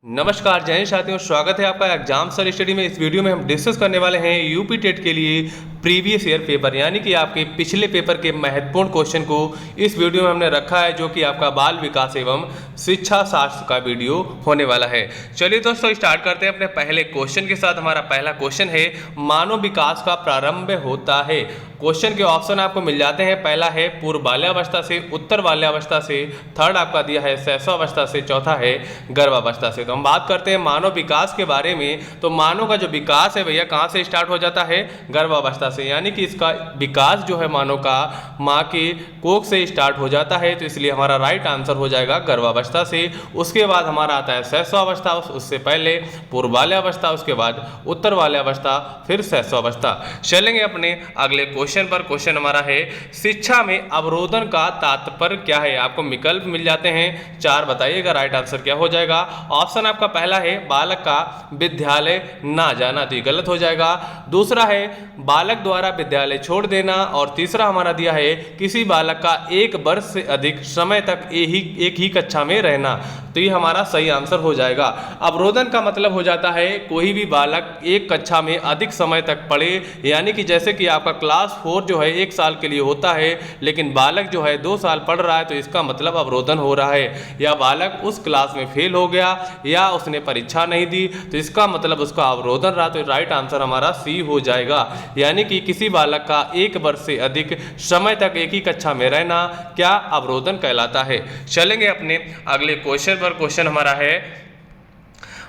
नमस्कार जय हिंद साथियों, स्वागत है आपका एग्जाम सर स्टडी में। इस वीडियो में हम डिस्कस करने वाले हैं यूपी टेट के लिए प्रीवियस ईयर पेपर यानी कि आपके पिछले पेपर के महत्वपूर्ण क्वेश्चन को इस वीडियो में हमने रखा है, जो कि आपका बाल विकास एवं शिक्षा शास्त्र का वीडियो होने वाला है। चलिए दोस्तों स्टार्ट करते हैं अपने पहले क्वेश्चन के साथ। हमारा पहला क्वेश्चन है, मानव विकास का प्रारंभ होता है। क्वेश्चन के ऑप्शन आपको मिल जाते हैं। पहला है पूर्व बाल्यावस्था से, उत्तर बाल्यावस्था से, थर्ड आपका दिया है शैशवावस्था से, चौथा है गर्भावस्था से। तो हम बात करते हैं मानव विकास के बारे में। तो मानव का जो विकास है भैया कहाँ से स्टार्ट हो जाता है? गर्भावस्था से, यानी कि इसका विकास जो है मानव का माँ के कोख से स्टार्ट हो जाता है। तो इसलिए हमारा राइट आंसर हो जाएगा गर्भावस्था से। उसके बाद हमारा आता है शैशवावस्था, उससे पहले पूर्व बाल्यावस्था, उसके बाद उत्तर बाल्यावस्था, फिर शैशवावस्था। चलेंगे अपने अगले क्वेश्चन पर। क्वेश्चन हमारा है, शिक्षा में अवरोधन का तात्पर्य क्या है? आपको विकल्प मिल जाते हैं, चार बताइएगा राइट आंसर क्या हो जाएगा। ऑप्शन आपका पहला है बालक का विद्यालय ना जाना, तो ये गलत हो जाएगा। दूसरा है बालक द्वारा विद्यालय छोड़ देना, और तीसरा हमारा दिया है किसी बालक का एक वर्ष से अधिक समय तक एक ही कक्षा में रहना, तो ये हमारा सही आंसर हो जाएगा। अवरोधन का मतलब हो जाता है कोई भी बालक एक कक्षा में अधिक समय तक पढ़े, यानी कि जैसे कि आपका क्लास 4 जो है 1 साल के लिए होता है, लेकिन बालक जो है 2 साल पढ़ रहा है, तो इसका मतलब अवरोधन हो रहा है। या बालक उस क्लास में फेल हो गया या उसने परीक्षा नहीं दी, तो इसका मतलब उसका अवरोधन रहा, तो राइट आंसर हमारा सी हो जाएगा। यानी कि किसी बालक का 1 वर्ष से अधिक समय तक एक ही कक्षा में रहना क्या अवरोधन कहलाता है। चलेंगे अपने अगले क्वेश्चन पर। क्वेश्चन हमारा है,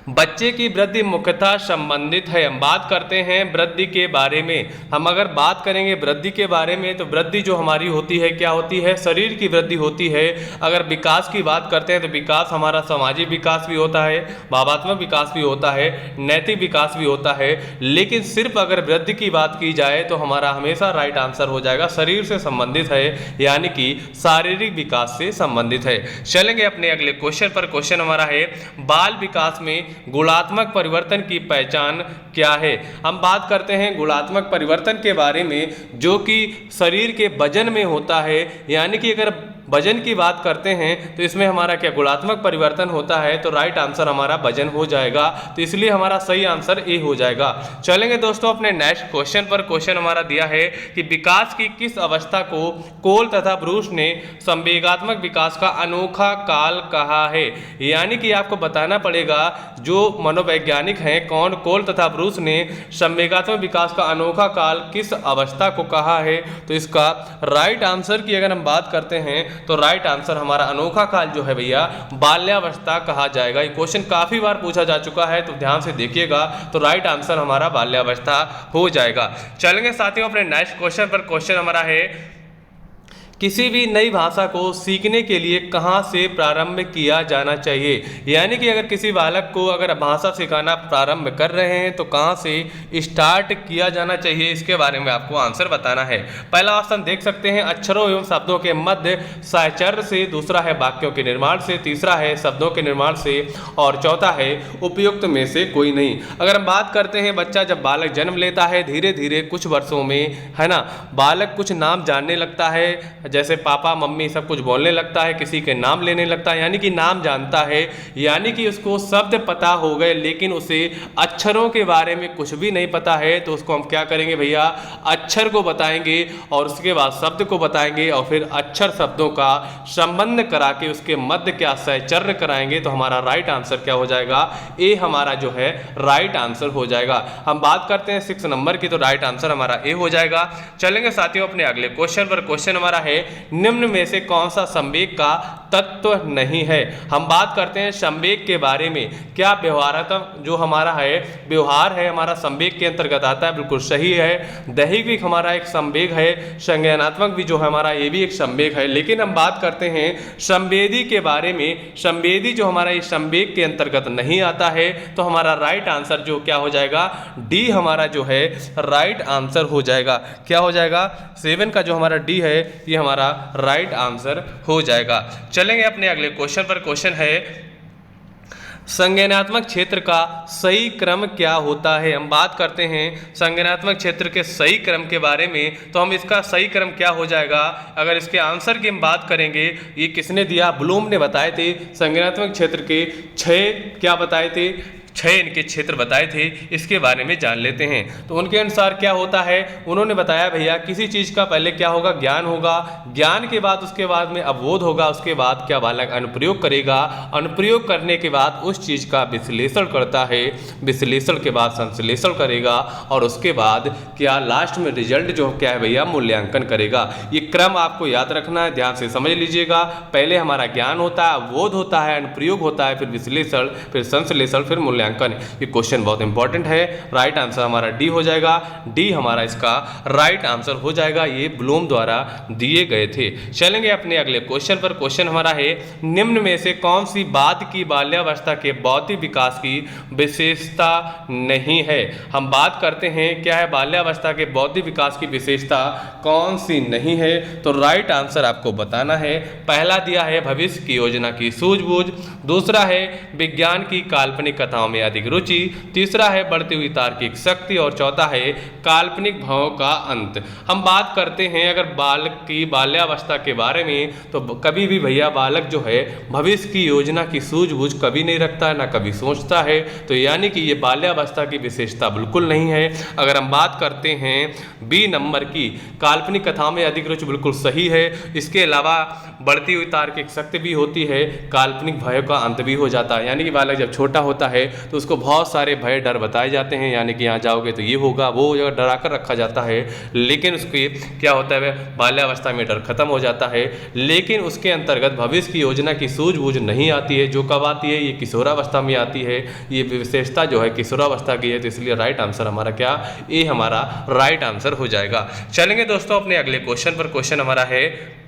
बच्चे की वृद्धि मुख्यतः संबंधित है। हम बात करते हैं वृद्धि के बारे में। हम अगर बात करेंगे वृद्धि के बारे में, तो वृद्धि जो हमारी होती है क्या होती है? शरीर की वृद्धि होती है। अगर विकास की बात करते हैं तो विकास हमारा सामाजिक विकास भी होता है, भावात्मक विकास भी होता है, नैतिक विकास भी होता है। लेकिन सिर्फ अगर वृद्धि की बात की जाए तो हमारा हमेशा राइट आंसर हो जाएगा शरीर से संबंधित है, यानी कि शारीरिक विकास से संबंधित है। चलेंगे अपने अगले क्वेश्चन पर। क्वेश्चन हमारा है, बाल विकास में गुणात्मक परिवर्तन की पहचान क्या है? हम बात करते हैं गुणात्मक परिवर्तन के बारे में, जो कि शरीर के वजन में होता है। यानी कि अगर वजन की बात करते हैं तो इसमें हमारा क्या गुणात्मक परिवर्तन होता है, तो राइट आंसर हमारा वजन हो जाएगा। तो इसलिए हमारा सही आंसर ए हो जाएगा। चलेंगे दोस्तों अपने नेक्स्ट क्वेश्चन पर। क्वेश्चन हमारा दिया है कि विकास की किस अवस्था को कोल तथा ब्रूस ने संवेगात्मक विकास का अनोखा काल कहा है? यानी कि आपको बताना पड़ेगा जो मनोवैज्ञानिक हैं कौन, कोल तथा ब्रूस ने संवेगात्मक विकास का अनोखा काल किस अवस्था को कहा है। तो इसका राइट आंसर की अगर हम बात करते हैं तो राइट आंसर हमारा अनोखा काल जो है भैया बाल्यावस्था कहा जाएगा। ये क्वेश्चन काफी बार पूछा जा चुका है, तो ध्यान से देखिएगा। तो राइट आंसर हमारा बाल्यावस्था हो जाएगा। चलेंगे साथियों अपने नेक्स्ट क्वेश्चन पर। क्वेश्चन हमारा है, किसी भी नई भाषा को सीखने के लिए कहाँ से प्रारंभ किया जाना चाहिए? यानी कि अगर किसी बालक को अगर भाषा सिखाना प्रारंभ कर रहे हैं तो कहाँ से स्टार्ट किया जाना चाहिए, इसके बारे में आपको आंसर बताना है। पहला ऑप्शन देख सकते हैं अक्षरों एवं शब्दों के मध्य साहचर्य से, दूसरा है वाक्यों के निर्माण से, तीसरा है शब्दों के निर्माण से, और चौथा है उपयुक्त में से कोई नहीं। अगर हम बात करते हैं बच्चा जब बालक जन्म लेता है, धीरे धीरे कुछ वर्षों में है ना, बालक कुछ नाम जानने लगता है, जैसे पापा मम्मी सब कुछ बोलने लगता है, किसी के नाम लेने लगता है, यानी कि नाम जानता है, यानी कि उसको शब्द पता हो गए, लेकिन उसे अक्षरों के बारे में कुछ भी नहीं पता है। तो उसको हम क्या करेंगे भैया, अक्षर को बताएंगे और उसके बाद शब्द को बताएंगे, और फिर अक्षर शब्दों का संबंध करा के उसके मध्य क्या सहचर्य कराएंगे। तो हमारा राइट आंसर क्या हो जाएगा? ए हमारा जो है राइट आंसर हो जाएगा। हम बात करते हैं 6 नंबर की, तो राइट आंसर हमारा ए हो जाएगा। चलेंगे साथियों अपने अगले क्वेश्चन पर। क्वेश्चन हमारा है, निम्न में से कौन सा संवेग का तत्व नहीं है? हम बात करते हैं संवेग के बारे में। क्या व्यवहारात्मक जो हमारा है व्यवहार है हमारा संवेग के अंतर्गत आता है? बिल्कुल सही है। दैहिक भी हमारा एक संवेग है, संज्ञानात्मक भी जो है हमारा ये भी एक संवेग है। लेकिन हम बात करते हैं संवेदी के बारे में। संवेदी जो हमारा इस संवेग के अंतर्गत नहीं आता है, तो हमारा राइट आंसर जो क्या हो जाएगा? डी हमारा जो है राइट आंसर हो जाएगा। क्या हो जाएगा? 7 का जो हमारा डी है ये हमारा राइट आंसर हो जाएगा। चलेंगे अपने अगले क्वेश्चन पर। क्वेश्चन है, संज्ञानात्मक क्षेत्र का सही क्रम क्या होता है। हम बात करते हैं संज्ञानात्मक क्षेत्र के सही क्रम के बारे में, तो हम इसका सही क्रम क्या हो जाएगा, अगर इसके आंसर की हम बात करेंगे, ये किसने दिया, ब्लूम ने बताए थे। संज्ञानात्मक क्षेत्र के 6 क्या बताए थे, 6 इनके क्षेत्र बताए थे, इसके बारे में जान लेते हैं। तो उनके अनुसार क्या होता है, उन्होंने बताया भैया किसी चीज़ का पहले क्या होगा, ज्ञान होगा, ज्ञान के बाद उसके बाद में अवबोध होगा, उसके बाद क्या बालक अनुप्रयोग करेगा, अनुप्रयोग करने के बाद उस चीज़ का विश्लेषण करता है, विश्लेषण के बाद संश्लेषण करेगा, और उसके बाद क्या लास्ट में रिजल्ट जो क्या है भैया, मूल्यांकन करेगा। ये क्रम आपको याद रखना है, ध्यान से समझ लीजिएगा। पहले हमारा ज्ञान होता है, अवबोध होता है, अनुप्रयोग होता है, फिर विश्लेषण, फिर संश्लेषण, फिर मूल्यांकन। ये क्वेश्चन बहुत इंपॉर्टेंट है। राइट आंसर हमारा डी हो जाएगा, डी हमारा इसका राइट आंसर हो जाएगा। ये ब्लूम द्वारा दिए गए थे। चलेंगे अपने अगले क्वेश्चन पर। क्वेश्चन हमारा है, निम्न में से कौन सी बात की बाल्यावस्था के बौद्धिक विकास की विशेषता नहीं है। हम बात करते हैं क्या है, बाल्यावस्था के बौद्धिक विकास की विशेषता कौन सी नहीं है। तो राइट आंसर आपको बताना है। पहला दिया है भविष्य की योजना की सूझबूझ, दूसरा है विज्ञान की काल्पनिक कथाओं में अधिक रुचि, तीसरा है बढ़ती हुई तार्किक शक्ति, और चौथा है काल्पनिक भावों का अंत। हम बात करते हैं अगर बालक की बाल्यावस्था के बारे में, तो कभी भी भैया बालक जो है भविष्य की योजना की सूझबूझ कभी नहीं रखता है, ना कभी सोचता है। तो यानी कि ये बाल्यावस्था की विशेषता बिल्कुल नहीं है। अगर हम बात करते हैं बी नंबर की, काल्पनिक कथाओं में अधिक रुचि, बिल्कुल सही है। इसके अलावा बढ़ती हुई तार्किक शक्ति भी होती है, काल्पनिक भय का अंत भी हो जाता है। यानी कि बालक जब छोटा होता है तो उसको बहुत सारे भय डर बताए जाते हैं, यानी कि यहाँ जाओगे तो ये होगा, वो जगह डरा कर रखा जाता है, लेकिन उसके क्या होता है, बाल्यावस्था में डर खत्म हो जाता है। लेकिन उसके अंतर्गत भविष्य की योजना की सूझबूझ नहीं आती है। जो कब आती है, ये किशोरावस्था में आती है। ये विशेषता जो है किशोरावस्था की है, तो इसलिए राइट आंसर हमारा क्या, ये हमारा राइट आंसर हो जाएगा। चलेंगे दोस्तों अपने अगले क्वेश्चन पर। क्वेश्चन हमारा है,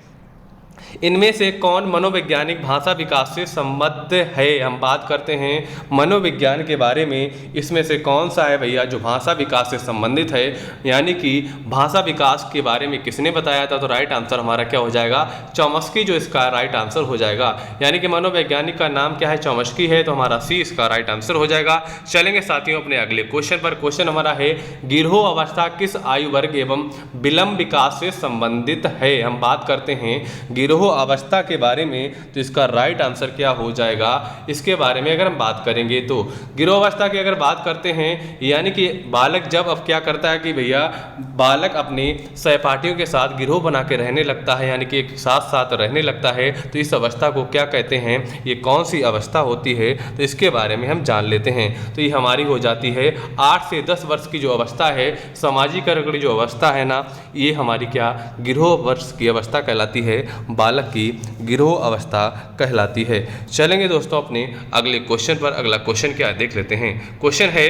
इनमें से कौन मनोवैज्ञानिक भाषा विकास से संबद्ध है। हम बात करते हैं मनोविज्ञान के बारे में, इसमें से कौन सा है भैया जो भाषा विकास से संबंधित है, यानी कि भाषा विकास के बारे में किसने बताया था। तो राइट आंसर हमारा क्या हो जाएगा, चॉम्स्की जो इसका राइट आंसर हो जाएगा। यानी कि मनोवैज्ञानिक का नाम क्या है, चॉम्स्की है, तो हमारा सी इसका राइट आंसर हो जाएगा। चलेंगे साथियों अपने अगले क्वेश्चन पर। क्वेश्चन हमारा है, गिरोह अवस्था किस आयु वर्ग एवं विलंब विकास से संबंधित है। हम बात करते हैं गिरोह अवस्था के बारे में, तो इसका राइट आंसर क्या हो जाएगा, इसके बारे में अगर हम बात करेंगे तो गिरोह अवस्था की अगर बात करते हैं, यानी कि बालक जब अब क्या करता है कि भैया बालक अपने सहपाठियों के साथ गिरोह बना के रहने लगता है, यानी कि एक साथ साथ रहने लगता है, तो इस अवस्था को क्या कहते हैं, ये कौन सी अवस्था होती है, तो इसके बारे में हम जान लेते हैं। तो ये हमारी हो जाती है 8 से 10 वर्ष की जो अवस्था है, सामाजिकरण की जो अवस्था है ना, ये हमारी क्या गिरोह वर्ष की अवस्था कहलाती है, बालक की गिरोह अवस्था कहलाती है। चलेंगे दोस्तों अपने अगले क्वेश्चन पर। अगला क्वेश्चन क्या है देख लेते हैं। क्वेश्चन है,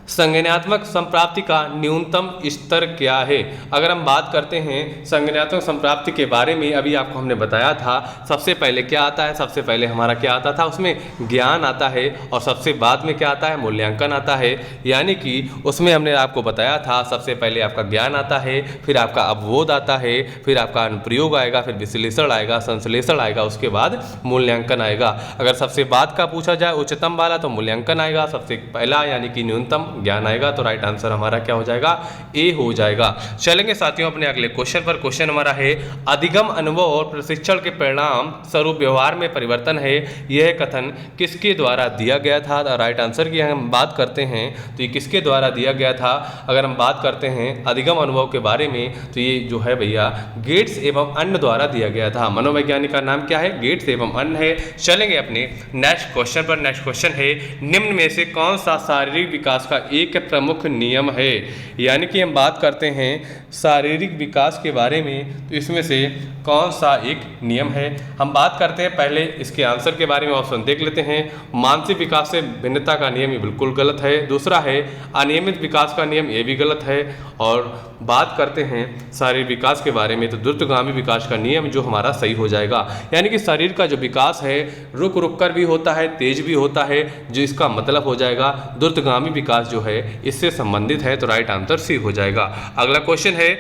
संज्ञानात्मक संप्राप्ति का न्यूनतम स्तर क्या है। अगर हम बात करते हैं संज्ञानात्मक संप्राप्ति के बारे में, अभी आपको हमने बताया था सबसे पहले क्या आता है, सबसे पहले हमारा क्या आता था, उसमें ज्ञान आता है, और सबसे बाद में क्या आता है, मूल्यांकन आता है। यानी कि उसमें हमने आपको बताया था सबसे पहले आपका ज्ञान आता है, फिर आपका अवबोध आता है, फिर आपका अनुप्रयोग आएगा, फिर विश्लेषण आएगा, संश्लेषण आएगा, उसके बाद मूल्यांकन आएगा। अगर सबसे बाद का पूछा जाए उच्चतम वाला, तो मूल्यांकन आएगा, सबसे पहला यानी कि न्यूनतम ज्ञान आएगा। तो राइट आंसर हमारा क्या हो जाएगा, ए हो जाएगा। चलेंगे साथियों अपने अगले क्वेश्चन पर। क्वेश्चन हमारा है, अधिगम अनुभव और प्रशिक्षण के परिणाम स्वरूप व्यवहार में परिवर्तन है, यह कथन किसके द्वारा दिया गया था। राइट आंसर की हम बात करते हैं तो ये किसके द्वारा दिया गया था। अगर हम बात करते हैं अधिगम अनुभव के बारे में, तो ये जो है भैया गेट्स एवं अन्य द्वारा दिया गया था। मनोवैज्ञानिक का नाम क्या है, गेट्स एवं अन्य है। चलेंगे अपने नेक्स्ट क्वेश्चन पर। नेक्स्ट क्वेश्चन है, निम्न में से कौन सा शारीरिक विकास का एक प्रमुख नियम है। यानी कि हम बात करते हैं शारीरिक विकास के बारे में, तो इसमें से कौन सा एक नियम है। हम बात करते हैं पहले इसके आंसर के बारे में, ऑप्शन देख लेते हैं। मानसिक विकास से भिन्नता का नियम ये बिल्कुल गलत है। दूसरा है अनियमित विकास का नियम, ये भी गलत है। और बात करते हैं शारीरिक विकास के बारे में, तो द्रुतगामी विकास का नियम जो हमारा सही हो जाएगा। यानी कि शरीर का जो विकास है रुक रुक कर भी होता है, तेज भी होता है, जो इसका मतलब हो जाएगा द्रुतगामी विकास जो है इससे संबंधित है। तो राइट आंसर सी हो जाएगा। अगला क्वेश्चन है,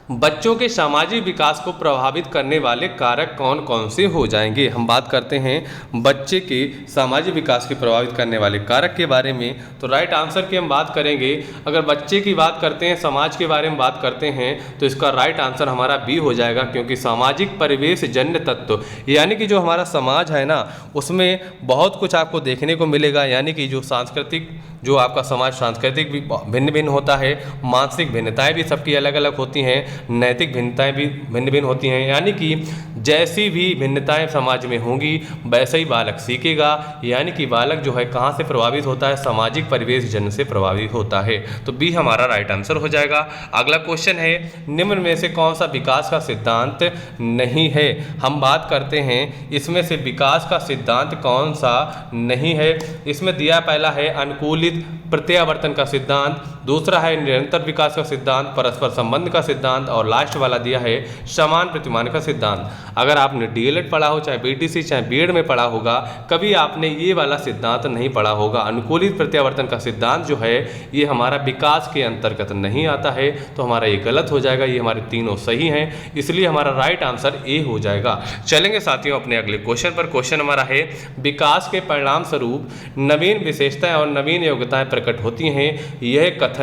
बच्चों के सामाजिक विकास को प्रभावित करने वाले कारक कौन कौन से हो जाएंगे। हम बात करते हैं बच्चे के सामाजिक विकास के प्रभावित करने वाले कारक के बारे में, तो राइट आंसर की हम बात करेंगे। अगर बच्चे की बात करते हैं, समाज के बारे में बात करते हैं, तो इसका राइट आंसर हमारा बी हो जाएगा, क्योंकि सामाजिक परिवेश जन्य तत्व यानी कि जो हमारा समाज है ना, उसमें बहुत कुछ आपको देखने को मिलेगा। यानी कि जो सांस्कृतिक, जो आपका समाज सांस्कृतिक भी भिन्न भिन्न होता है, मानसिक भिन्नताएं भी सबकी अलग अलग होती हैं, नैतिक भिन्नताएं भी भिन्न भिन्न होती हैं। यानी कि जैसी भी भिन्नताएं समाज में होंगी वैसे ही बालक सीखेगा। यानी कि बालक जो है कहाँ से प्रभावित होता है, सामाजिक परिवेश जन्य से प्रभावित होता है। तो बी हमारा राइट आंसर हो जाएगा। अगला क्वेश्चन है, निम्न में से कौन सा विकास का सिद्धांत नहीं है। हम बात करते हैं इसमें से विकास का सिद्धांत कौन सा नहीं है। इसमें दिया पहला है अनुकूलित प्रत्यावर्तन का सिद्धांत, दूसरा है निरंतर विकास का सिद्धांत, परस्पर संबंध का सिद्धांत, और लास्ट वाला दिया है समान प्रतिमान का सिद्धांत। अगर आपने डीएलएड पढ़ा हो, चाहे बीटीसी चाहे बीएड में पढ़ा होगा, कभी आपने ये वाला सिद्धांत नहीं पढ़ा होगा। अनुकूलित प्रत्यावर्तन का सिद्धांत जो है ये हमारा विकास के अंतर्गत नहीं आता है, तो हमारा ये गलत हो जाएगा। ये हमारे तीनों सही हैं, इसलिए हमारा राइट आंसर ए हो जाएगा। चलेंगे साथियों अपने अगले क्वेश्चन पर। क्वेश्चन हमारा है, विकास के परिणाम स्वरूप नवीन विशेषताएं और नवीन योग्यताएं प्रकट होती हैं, यह कथन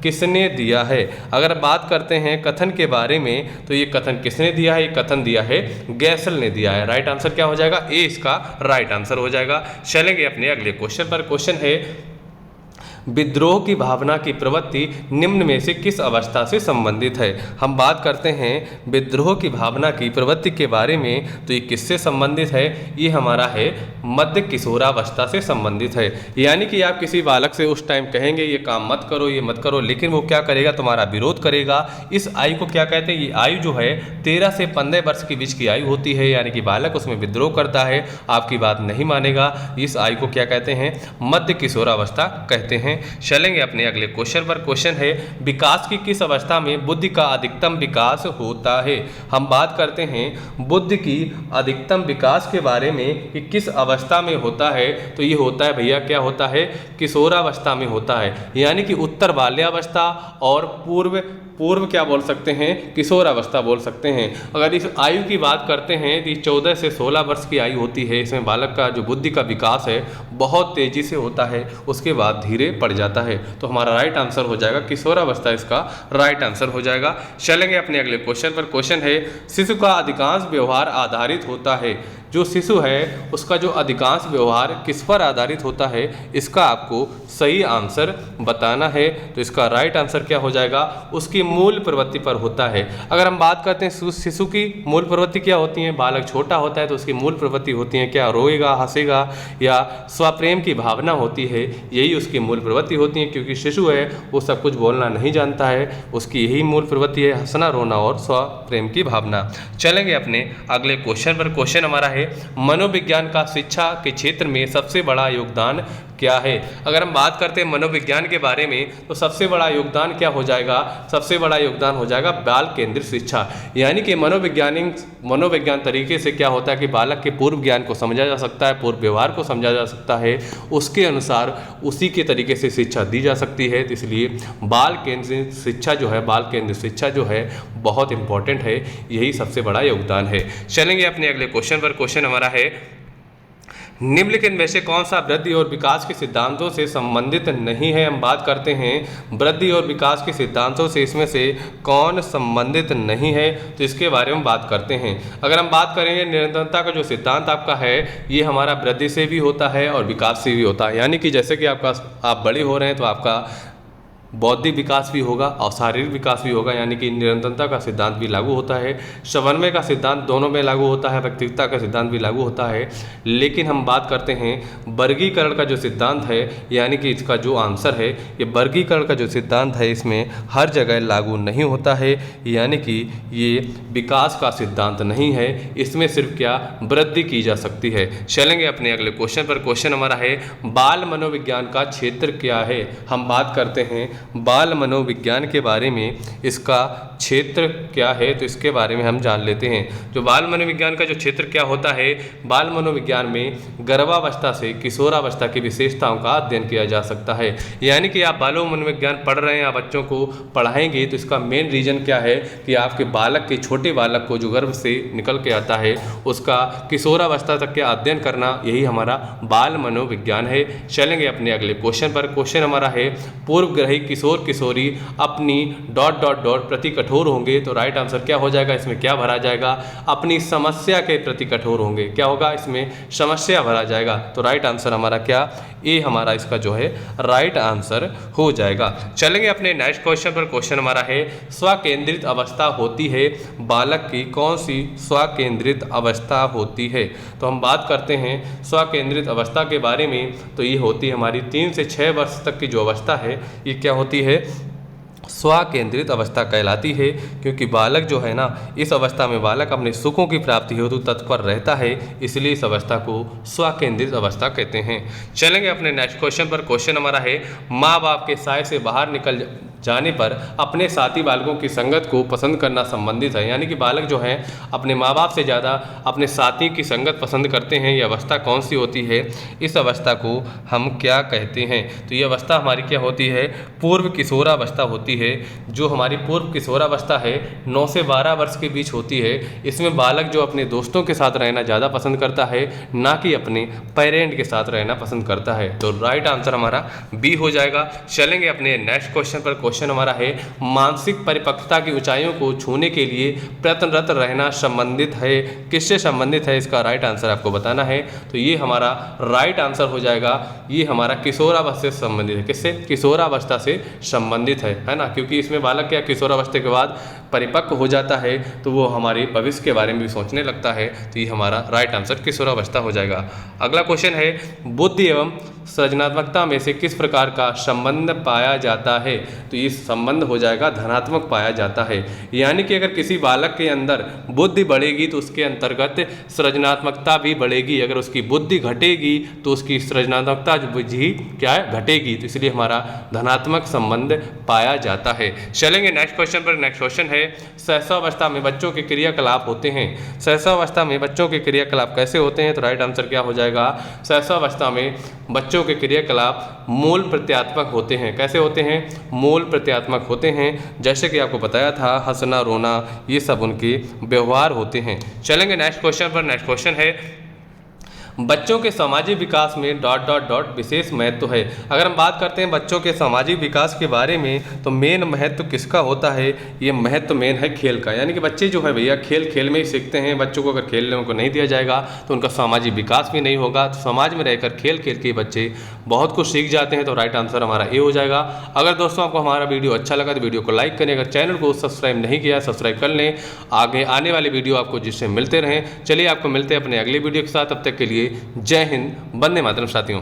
किसने दिया है। अगर बात करते हैं कथन के बारे में, तो ये कथन किसने दिया है, ये कथन दिया है गैसल ने दिया है। राइट आंसर क्या हो जाएगा, ए इसका राइट आंसर हो जाएगा। चलेंगे अपने अगले क्वेश्चन पर। क्वेश्चन है, विद्रोह की भावना की प्रवृत्ति निम्न में से किस अवस्था से संबंधित है। हम बात करते हैं विद्रोह की भावना की प्रवृत्ति के बारे में, तो ये किससे संबंधित है, ये हमारा है मध्य किशोरावस्था से संबंधित है। यानी कि आप किसी बालक से उस टाइम कहेंगे ये काम मत करो, ये मत करो, लेकिन वो क्या करेगा, तुम्हारा विरोध करेगा। इस आयु को क्या कहते हैं, ये आयु जो है 13 से 15 वर्ष के बीच की आयु होती है। यानी कि बालक उसमें विद्रोह करता है, आपकी बात नहीं मानेगा। इस आयु को क्या कहते हैं, मध्य किशोरावस्था कहते हैं। चलेंगे अपने अगले क्वेश्चन पर। क्वेश्चन है, विकास की किस अवस्था में बुद्धि का अधिकतम विकास होता है। हम बात करते हैं बुद्धि की अधिकतम विकास के बारे में कि किस अवस्था में होता है, तो ये होता है भैया, क्या होता है, किशोरावस्था में होता है। यानी कि उत्तर बाल्यावस्था और पूर्व क्या बोल सकते हैं, किशोरावस्था बोल सकते हैं। अगर इस आयु की बात करते हैं तो 14 से 16 वर्ष की आयु होती है। इसमें बालक का जो बुद्धि का विकास है बहुत तेजी से होता है, उसके बाद धीरे पड़ जाता है। तो हमारा राइट आंसर हो जाएगा किशोरावस्था, इसका राइट आंसर हो जाएगा। चलेंगे अपने अगले क्वेश्चन पर। क्वेश्चन है, शिशु का अधिकांश व्यवहार आधारित होता है। जो शिशु है उसका जो अधिकांश व्यवहार किस पर आधारित होता है, इसका आपको सही आंसर बताना है। तो इसका राइट आंसर क्या हो जाएगा, उसकी मूल प्रवृत्ति पर होता है। अगर हम बात करते हैं शिशु की मूल प्रवृत्ति क्या होती है, बालक छोटा होता है तो उसकी मूल प्रवृत्ति होती है क्या, रोएगा, हंसेगा, या स्वप्रेम की भावना होती है, यही उसकी मूल प्रवृत्ति होती है। क्योंकि शिशु है वो सब कुछ बोलना नहीं जानता है, उसकी यही मूल प्रवृत्ति है, हंसना, रोना और स्वप्रेम की भावना। चलेंगे अपने अगले क्वेश्चन पर। क्वेश्चन हमारा है, मनोविज्ञान का शिक्षा के क्षेत्र में सबसे बड़ा योगदान क्या है। अगर हम बात करते हैं मनोविज्ञान के बारे में, तो सबसे बड़ा योगदान क्या हो जाएगा, सबसे बड़ा योगदान हो जाएगा बाल केंद्रित शिक्षा। यानी कि मनोविज्ञान तरीके से क्या होता है कि बालक के पूर्व ज्ञान को समझा जा सकता है, पूर्व व्यवहार को समझा जा सकता है, उसके अनुसार उसी के तरीके से शिक्षा दी जा सकती है। तो इसलिए बाल केंद्रित शिक्षा जो है, बाल केंद्रित शिक्षा जो है बहुत इंपॉर्टेंट है, यही सबसे बड़ा योगदान है। चलेंगे अपने अगले क्वेश्चन पर। क्वेश्चन हमारा है, निम्नलिखित में से कौन सा वृद्धि और विकास के सिद्धांतों से संबंधित नहीं है। हम बात करते हैं वृद्धि और विकास के सिद्धांतों से, इसमें से कौन संबंधित नहीं है, तो इसके बारे में बात करते हैं। अगर हम बात करेंगे निरंतरता का जो सिद्धांत आपका है, ये हमारा वृद्धि से भी होता है और विकास से भी होता है। यानी कि जैसे कि आप बड़े हो रहे हैं तो आपका बौद्धिक विकास भी होगा और शारीरिक विकास भी होगा। यानी कि निरंतरता का सिद्धांत भी लागू होता है, समन्वय का सिद्धांत दोनों में लागू होता है, व्यक्तिगतता का सिद्धांत भी लागू होता है। लेकिन हम बात करते हैं वर्गीकरण का जो सिद्धांत है, यानी कि इसका जो आंसर है, ये वर्गीकरण का जो सिद्धांत है इसमें हर जगह लागू नहीं होता है। यानी कि ये विकास का सिद्धांत नहीं है, इसमें सिर्फ क्या, वृद्धि की जा सकती है। चलेंगे अपने अगले क्वेश्चन पर। क्वेश्चन हमारा है, बाल मनोविज्ञान का क्षेत्र क्या है। हम बात करते हैं बाल मनोविज्ञान के बारे में, इसका क्षेत्र क्या है तो इसके बारे में हम जान लेते हैं। जो बाल मनोविज्ञान का जो क्षेत्र क्या होता है, बाल मनोविज्ञान में गर्भावस्था से किशोरावस्था की विशेषताओं का अध्ययन किया जा सकता है। यानी कि आप बाल मनोविज्ञान पढ़ रहे हैं, आप बच्चों को पढ़ाएंगे तो इसका मेन रीजन क्या है कि आपके बालक के, छोटे बालक को जो गर्भ से निकल के आता है उसका किशोरावस्था तक के अध्ययन करना, यही हमारा बाल मनोविज्ञान है। चलेंगे अपने अगले क्वेश्चन पर। क्वेश्चन हमारा है, पूर्वग्रही किशोर किशोरी अपनी ... प्रति कठोर होंगे, तो राइट आंसर क्या हो जाएगा, इसमें क्या भरा जाएगा, अपनी समस्या के प्रति कठोर होंगे। क्या होगा, इसमें समस्या भरा जाएगा। तो राइट आंसर हमारा क्या, ए हमारा इसका जो है राइट आंसर हो जाएगा। चलेंगे अपने नेक्स्ट क्वेश्चन पर। क्वेश्चन हमारा है, स्वकेंद्रित अवस्था होती है बालक की, कौन सी स्वकेंद्रित अवस्था होती है। तो हम बात करते हैं स्वकेंद्रित अवस्था के बारे में, तो ये होती है हमारी 3 से 6 वर्ष तक की जो अवस्था है, ये क्या होती है, स्वकेंद्रित अवस्था कहलाती है। क्योंकि बालक जो है ना, इस अवस्था में बालक अपने सुखों की प्राप्ति हेतु तत्पर रहता है, इसलिए इस अवस्था को स्वकेंद्रित अवस्था कहते हैं। चलेंगे अपने नेक्स्ट क्वेश्चन पर। क्वेश्चन हमारा है, माँ बाप के साय से बाहर निकल जाने पर अपने साथी बालकों की संगत को पसंद करना संबंधित है। यानी कि बालक जो है अपने माँ बाप से ज़्यादा अपने साथी की संगत पसंद करते हैं। ये अवस्था कौन सी होती है, इस अवस्था को हम क्या कहते हैं। तो ये अवस्था हमारी क्या होती है, पूर्व किशोरावस्था होती है। जो हमारी पूर्व किशोरावस्था है 9 से 12 वर्ष के बीच होती है। इसमें बालक जो अपने दोस्तों के साथ रहना ज़्यादा पसंद करता है, ना कि अपने पेरेंट के साथ रहना पसंद करता है। तो राइट आंसर हमारा बी हो जाएगा। चलेंगे अपने नेक्स्ट क्वेश्चन पर। क्वेश्चन हमारा है, मानसिक परिपक्वता की ऊंचाइयों को छूने के लिए प्रयत्नरत रहना संबंधित है, किससे संबंधित है, इसका राइट आंसर आपको बताना है। तो ये हमारा राइट आंसर हो जाएगा, ये हमारा किशोरावस्था से संबंधित है। किससे, किशोरावस्था से संबंधित है ना। क्योंकि इसमें बालक क्या किशोरावस्था के बाद परिपक्व हो जाता है, तो वो हमारे भविष्य के बारे में भी सोचने लगता है। तो ये हमारा राइट आंसर किशोरावस्था हो जाएगा। अगला क्वेश्चन है, बुद्धि एवं सृजनात्मकता में से किस प्रकार का संबंध पाया जाता है। तो ये संबंध हो जाएगा धनात्मक पाया जाता है। यानी कि अगर किसी बालक के अंदर बुद्धि बढ़ेगी तो उसके अंतर्गत सृजनात्मकता भी बढ़ेगी, अगर उसकी बुद्धि घटेगी तो उसकी सृजनात्मकता भी क्या है, घटेगी। तो इसलिए हमारा धनात्मक संबंध पाया जाता है। चलेंगे नेक्स्ट क्वेश्चन पर। नेक्स्ट क्वेश्चन है, सहसावस्था में बच्चों के क्रियाकलाप होते हैं। सहसावस्था में बच्चों के क्रियाकलाप कैसे होते हैं, तो राइट आंसर क्या हो जाएगा, सहसावस्था में बच्चों के क्रियाकलाप मूल प्रत्यात्मक होते हैं। कैसे होते हैं, मूल प्रत्यात्मक होते हैं। जैसे कि आपको बताया था, हंसना रोना ये सब उनके व्यवहार होते हैं। चलेंगे नेक्स्ट क्वेश्चन पर। नेक्स्ट क्वेश्चन है, बच्चों के सामाजिक विकास में ... विशेष महत्व है। अगर हम बात करते हैं बच्चों के सामाजिक विकास के बारे में, तो मेन महत्व किसका होता है, ये महत्व मेन है खेल का। यानी कि बच्चे जो है भैया खेल खेल में ही सीखते हैं। बच्चों को अगर खेलने को नहीं दिया जाएगा तो उनका सामाजिक विकास भी नहीं होगा। तो समाज में रहकर खेल खेल के बच्चे बहुत कुछ सीख जाते हैं। तो राइट आंसर हमारा ए हो जाएगा। अगर दोस्तों आपको हमारा वीडियो अच्छा लगा तो वीडियो को लाइक करें, अगर चैनल को सब्सक्राइब नहीं किया सब्सक्राइब कर लें, आगे आने वाले वीडियो आपको जिससे मिलते रहें। चलिए आपको मिलते हैं अपने अगले वीडियो के साथ, तब तक के लिए जय हिंद, वंदे मातरम साथियों।